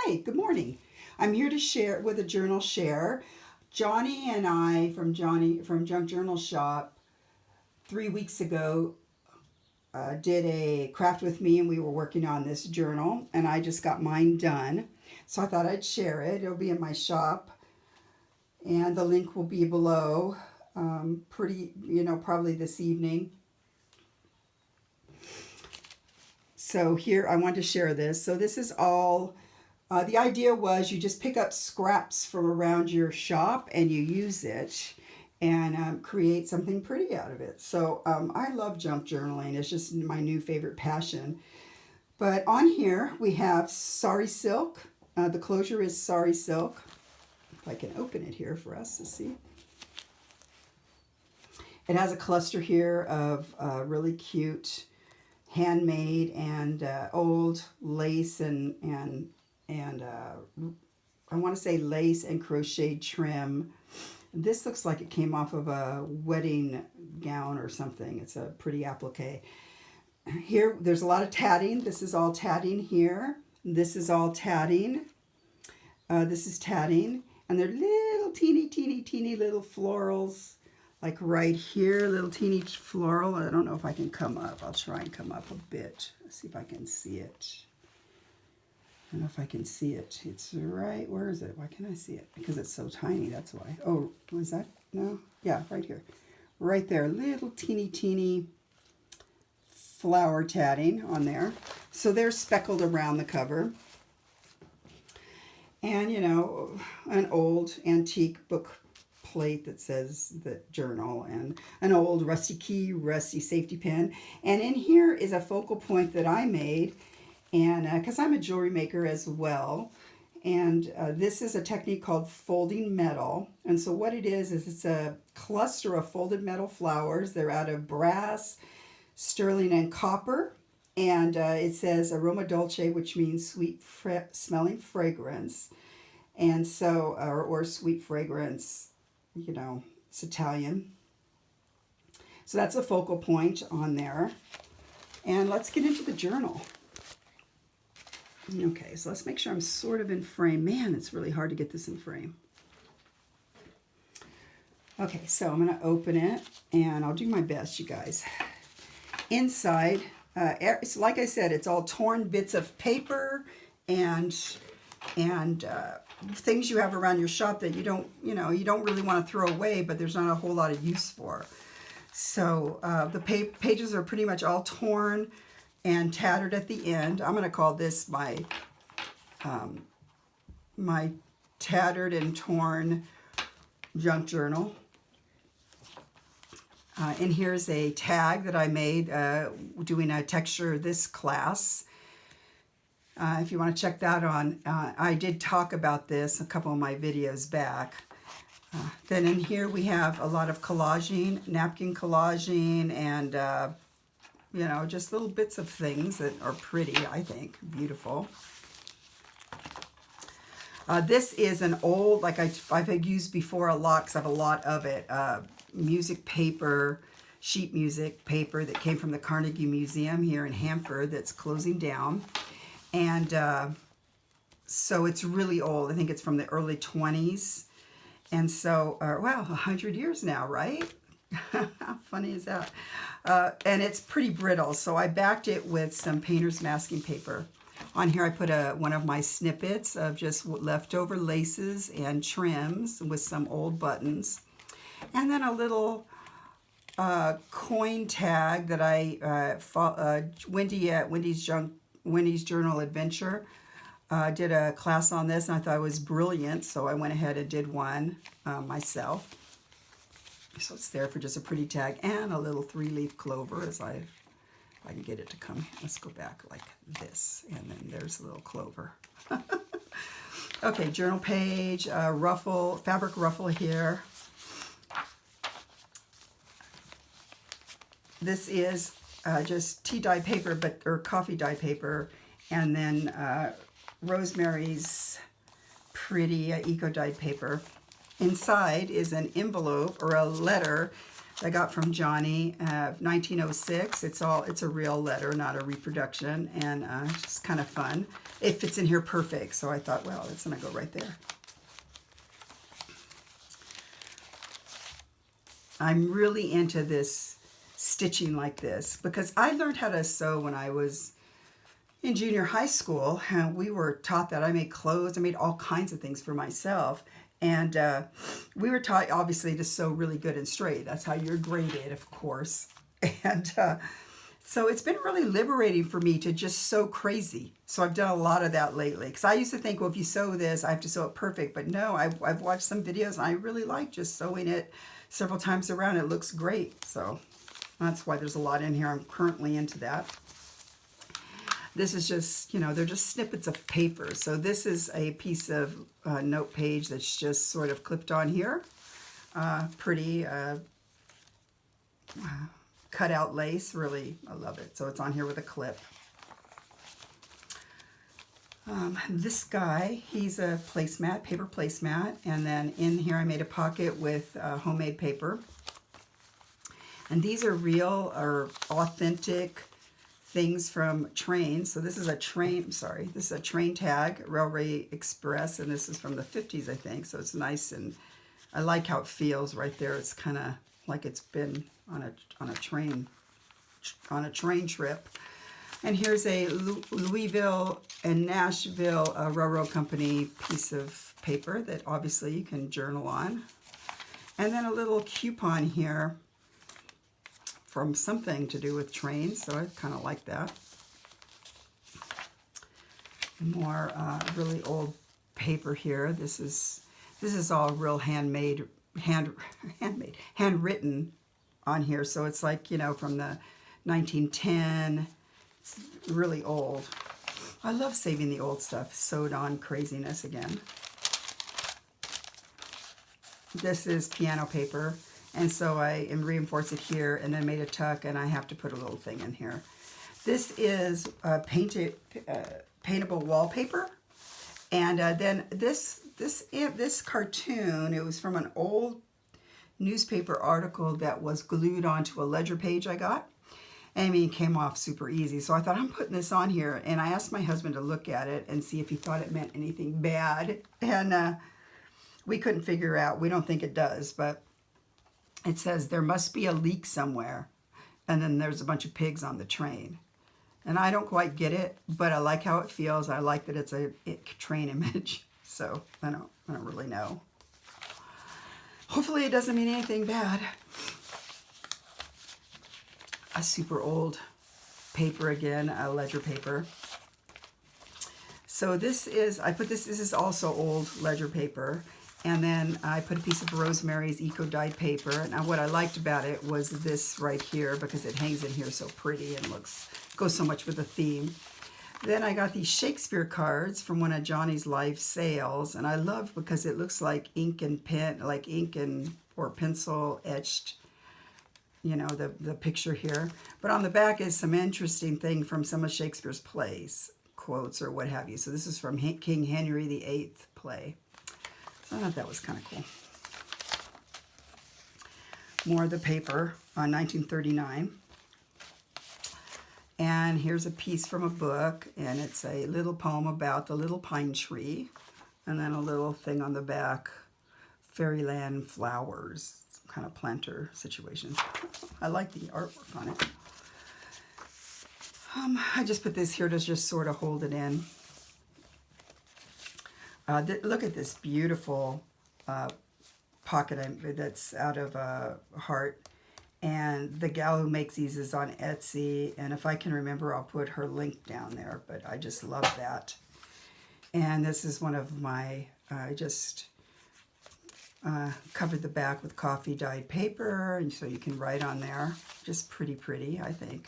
Hi, good morning. I'm here to share with a journal share. Johni and I from Junk Journal Shop 3 weeks ago did a craft with me, and we were working on this journal, and I just got mine done. So I thought I'd share it. It'll be in my shop, and the link will be below. Probably this evening. So here, I want to share this. So this is all. The idea was you just pick up scraps from around your shop and you use it and create something pretty out of it. So I love junk journaling. It's just my new favorite passion. But on here we have Sari Silk. The closure is Sari Silk. If I can open it here for us to see. It has a cluster here of really cute handmade and old lace and I want to say lace and crocheted trim. This looks like it came off of a wedding gown or something. It's a pretty applique. Here, there's a lot of tatting. This is all tatting here. This is all tatting. This is tatting. And they're little teeny little florals. Like right here, little teeny floral. I don't know if I can come up. I'll try and come up a bit. Let's see if I can see it. I don't know if I can see it. It's right, where is it? Why can't I see it? Because it's so tiny, that's why. Oh, was that? No? Yeah, right here. Right there, little teeny flower tatting on there. So they're speckled around the cover. And, an old antique book plate that says the journal, and an old rusty key, rusty safety pin. And in here is a focal point that I made, and because I'm a jewelry maker as well, and this is a technique called folding metal. And so what it is it's a cluster of folded metal flowers. They're out of brass, sterling, and copper, and it says aroma dolce, which means sweet smelling fragrance, and so or sweet fragrance, it's Italian. So that's a focal point on there. And let's get into the journal. Okay, so let's make sure I'm sort of in frame. Man, it's really hard to get this in frame. Okay, so I'm going to open it, and I'll do my best, you guys. Inside, it's like I said, it's all torn bits of paper and things you have around your shop that you don't really want to throw away, but there's not a whole lot of use for. So the pages are pretty much all torn and tattered at the end. I'm going to call this my my tattered and torn junk journal. And here's a tag that I made doing a texture this class. If you want to check that on, I did talk about this a couple of my videos back. Then in here we have a lot of collaging, napkin collaging, and just little bits of things that are pretty, I think, beautiful. This is an old, like I've used before a lot because I have a lot of it, music paper, sheet music paper that came from the Carnegie Museum here in Hanford that's closing down. And so it's really old. I think it's from the early 20s. And so, wow, 100 years now, right? How funny is that? And it's pretty brittle, so I backed it with some painter's masking paper. On here I put one of my snippets of just leftover laces and trims with some old buttons. And then a little coin tag that Wendy at Wendy's Journal Adventure did a class on this, and I thought it was brilliant, so I went ahead and did one myself. So it's there for just a pretty tag, and a little 3-leaf clover if I can get it to come. Let's go back like this, and then there's a little clover. Okay, journal page, fabric ruffle here. This is just tea dye paper, or coffee dye paper, and then Rosemary's pretty eco dyed paper. Inside is an envelope or a letter I got from Johni, 1906. It's a real letter, not a reproduction, and it's just kind of fun. It fits in here perfect, so I thought, well, it's gonna go right there. I'm really into this stitching like this because I learned how to sew when I was in junior high school. And we were taught that. I made clothes, I made all kinds of things for myself. And we were taught, obviously, to sew really good and straight. That's how you're graded, of course. And so it's been really liberating for me to just sew crazy. So I've done a lot of that lately. Because I used to think, well, if you sew this, I have to sew it perfect. But no, I've watched some videos, and I really like just sewing it several times around. It looks great. So that's why there's a lot in here. I'm currently into that. This is just, they're just snippets of paper. So this is a piece of note page that's just sort of clipped on here. Pretty cut out lace. Really, I love it. So it's on here with a clip. This guy, he's a placemat, paper placemat. And then in here I made a pocket with homemade paper. And these are real or authentic things from trains. So this is a train, this is a train tag, Railway Express, and this is from the 50s, I think. So it's nice, and I like how it feels right there. It's kind of like it's been on a train trip. And here's a Louisville and Nashville Railroad Company piece of paper that obviously you can journal on. And then a little coupon here from something to do with trains, so I kind of like that. More really old paper here. This is all real handwritten on here. So it's like, from the 1910. It's really old. I love saving the old stuff. Sewed on craziness again. This is piano paper. And so I reinforced it here and then made a tuck, and I have to put a little thing in here. This is paintable wallpaper. And then this cartoon, it was from an old newspaper article that was glued onto a ledger page I got. I mean, it came off super easy. So I thought, I'm putting this on here. And I asked my husband to look at it and see if he thought it meant anything bad. And we couldn't figure out. We don't think it does, but it says there must be a leak somewhere, and then there's a bunch of pigs on the train. And I don't quite get it, but I like how it feels. I like that it's a train image. So I don't really know. Hopefully it doesn't mean anything bad. A super old paper again, a ledger paper. So this is also old ledger paper. And then I put a piece of Rosemary's eco-dyed paper. Now what I liked about it was this right here, because it hangs in here so pretty and goes so much with the theme. Then I got these Shakespeare cards from one of Johnny's live sales, and I love because it looks like ink and pen, like ink and or pencil etched, the picture here. But on the back is some interesting thing from some of Shakespeare's plays, quotes or what have you. So this is from King Henry VIII play. I thought that was kind of cool. More of the paper on 1939. And here's a piece from a book, and it's a little poem about the little pine tree. And then a little thing on the back, fairyland flowers, some kind of planter situation. I like the artwork on it. I just put this here to just sort of hold it in. Look at this beautiful pocket that's out of heart. And the gal who makes these is on Etsy. And if I can remember, I'll put her link down there. But I just love that. And this is one of my, I just covered the back with coffee dyed paper. And so you can write on there. Just pretty, I think.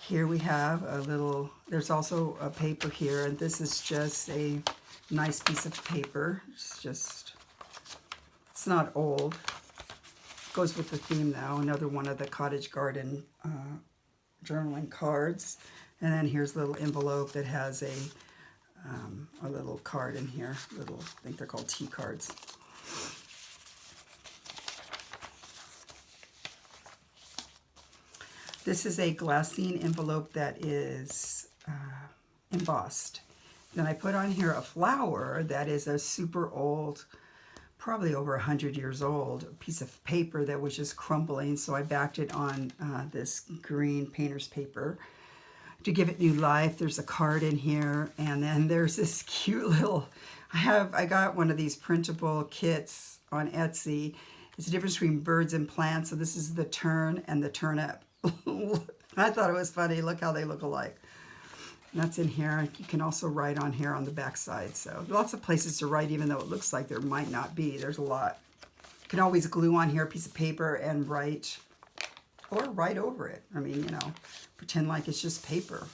Here we have a little, there's also a paper here, and this is just a nice piece of paper. It's not old. Goes with the theme though. Another one of the cottage garden journaling cards. And then here's a little envelope that has a little card in here. I think they're called tea cards. This is a glassine envelope that is embossed. Then I put on here a flower that is a super old, probably over 100 years old, piece of paper that was just crumbling. So I backed it on this green painter's paper to give it new life. There's a card in here, and then there's this cute little, I got one of these printable kits on Etsy. It's the difference between birds and plants. So this is the tern and the turnip. I thought it was funny. Look how they look alike. And that's in here. You can also write on here on the back side. So lots of places to write, even though it looks like there might not be. There's a lot. You can always glue on here a piece of paper and write, or write over it. I mean, you know, pretend like it's just paper.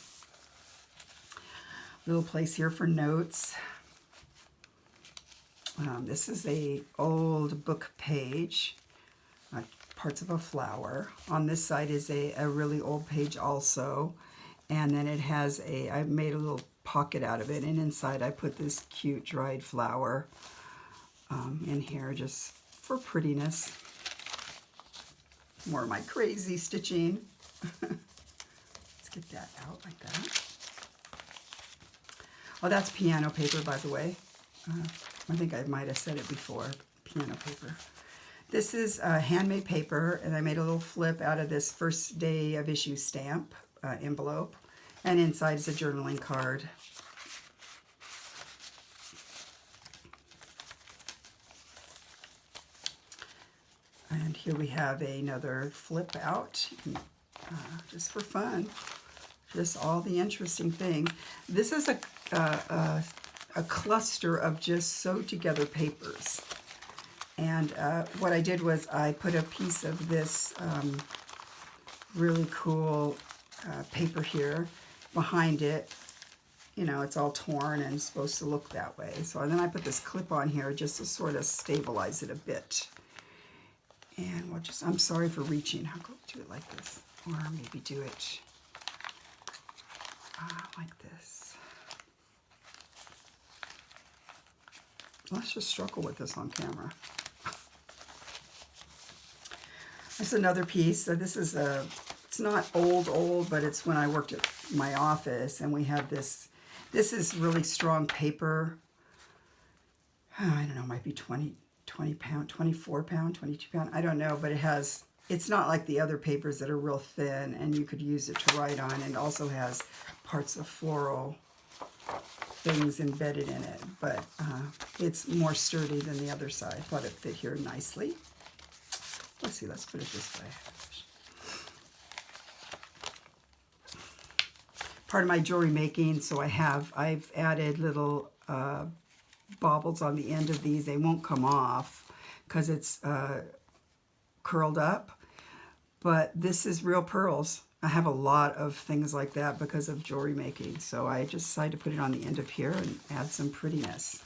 Little place here for notes. This is a old book page, parts of a flower. On this side is a really old page also. And then it has I made a little pocket out of it. And inside I put this cute dried flower in here just for prettiness. More of my crazy stitching. Let's get that out like that. Oh, that's piano paper, by the way. I think I might have said it before, piano paper. This is handmade paper, and I made a little flip out of this first day of issue stamp envelope. And inside is a journaling card. And here we have another flip out, just for fun. Just all the interesting things. This is a cluster of just sewed together papers. And what I did was I put a piece of this really cool paper here behind it. You know, it's all torn and supposed to look that way. So then I put this clip on here just to sort of stabilize it a bit. And we'll just, I'm sorry for reaching. I'll go do it like this. Or maybe do it like this. Let's just struggle with this on camera. There's another piece. So this is it's not old, but it's when I worked at my office, and we had this. This is really strong paper. I don't know, it might be 20 pound, 24 pound, 22 pound. I don't know, but it's not like the other papers that are real thin, and you could use it to write on, and it also has parts of floral things embedded in it, but it's more sturdy than the other side. Thought it fit here nicely. Let's see, let's put it this way. Part of my jewelry making, so I've added little baubles on the end of these. They won't come off because it's curled up, but this is real pearls. I have a lot of things like that because of jewelry making, so I just decided to put it on the end of here and add some prettiness.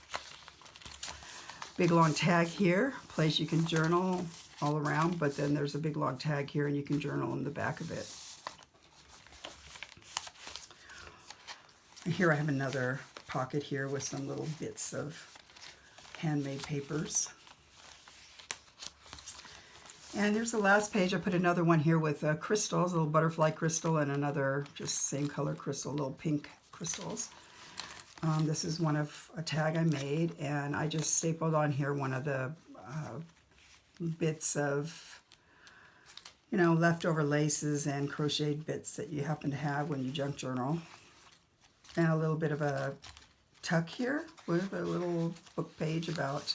Big long tag here, place you can journal all around, but then there's a big long tag here and you can journal in the back of it. And here I have another pocket here with some little bits of handmade papers. And there's the last page. I put another one here with crystals, a little butterfly crystal and another just same color crystal, little pink crystals. This is one of a tag I made, and I just stapled on here one of the bits of, you know, leftover laces and crocheted bits that you happen to have when you junk journal. And a little bit of a tuck here with a little book page about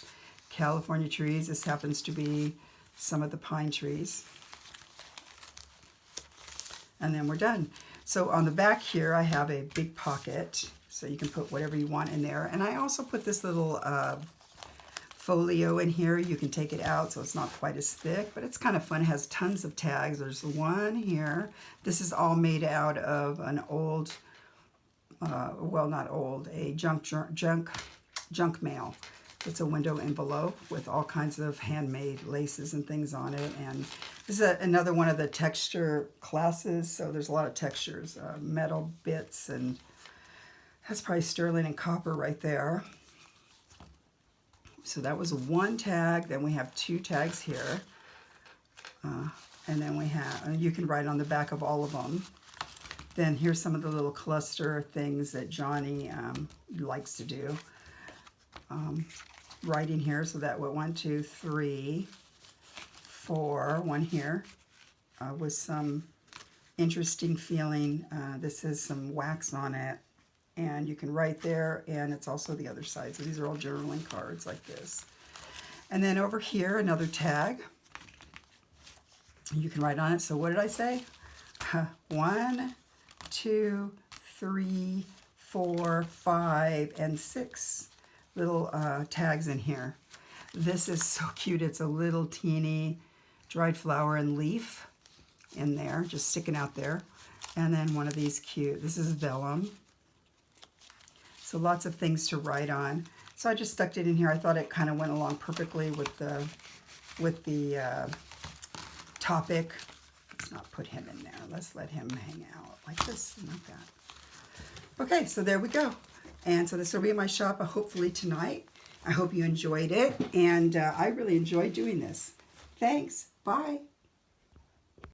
California trees. This happens to be some of the pine trees. And then we're done. So on the back here, I have a big pocket, so you can put whatever you want in there. And I also put this little folio in here. You can take it out so it's not quite as thick, but it's kind of fun. It has tons of tags. There's one here. This is all made out of an old, well, not old, a junk mail. It's a window envelope with all kinds of handmade laces and things on it. And this is another one of the texture classes. So there's a lot of textures, metal bits, and that's probably sterling and copper right there. So that was one tag. Then we have two tags here. And then we have, and you can write on the back of all of them. Then here's some of the little cluster things that Johni likes to do. Writing here, so that what 1, 2, 3, 4, one here with some interesting feeling. This has some wax on it, and you can write there, and it's also the other side. So these are all journaling cards like this. And then over here, another tag. You can write on it. So what did I say? 1, 2, 3, 4, 5, and 6 little tags in here. This is so cute. It's a little teeny dried flower and leaf in there, just sticking out there. And then one of these cute. This is vellum. So lots of things to write on. So I just stuck it in here. I thought it kind of went along perfectly with the topic. Let's not put him in there. Let's let him hang out like this, like that. Okay, so there we go. And so this will be in my shop hopefully tonight. I hope you enjoyed it, and I really enjoyed doing this. Thanks. Bye.